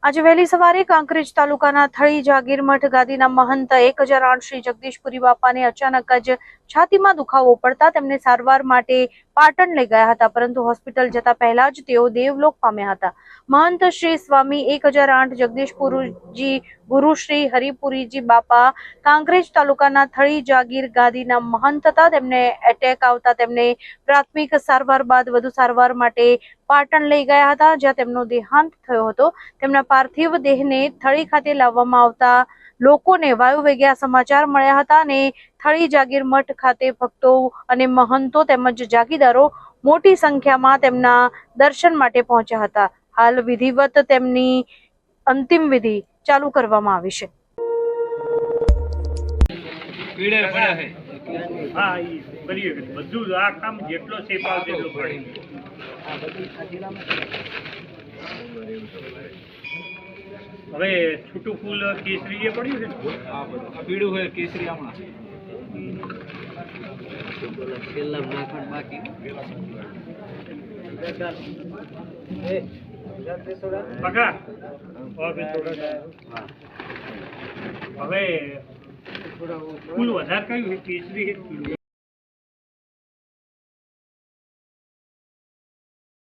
આજે વહેલી સવારે કાંકરેજ તાલુકાના થળી જાગીર મઠ ગાદીના મહંત 1008 શ્રી જગદીશપુરી બાપાને અચાનક જ છાતીમાં દુખાવો પડતા તેમને સારવાર માટે પાટણ લઈ ગયા હતા, પરંતુ હોસ્પિટલ જતા પહેલા જ તેઓ દેવલોક પામ્યા હતા। મહંત શ્રી સ્વામી 1008 જગદીશપુરજી ગુરુ શ્રી હરિપુરીજી બાપા કાંકરેજ તાલુકાના થળી જાગીર ગાદીના મહંત હતા। તેમને એટેક આવતા તેમને પ્રાથમિક સારવાર બાદ વધુ સારવાર માટે પાટણ લઈ ગયા હતા, જ્યાં તેમનો દેહાંત થયો હતો। તેમના પાર્થિવ દેહને થળી ખાતે લાવવામાં આવતા લોકોને વાયુવેગે આ સમાચાર મળ્યા હતા અને થળી જાગીર મઠ ખાતે ભક્તો અને મહંતો તેમજ જાગીરદારો મોટી સંખ્યામાં તેમના દર્શન માટે પહોંચ્યા હતા। હાલ વિધિવત તેમની અંતિમ વિધિ ચાલુ કરવામાં આવી છે। હા, કરીએ બધું આ કામ જેટલો સેફ આવે તેટલો પડે। હવે છૂટું ફૂલ કેસરી એ પડ્યું છે, પીળું હોય કેસરી હમણાં પકડા હવે ફૂલ વધારે કયું છે, કેસરી કે પીળું?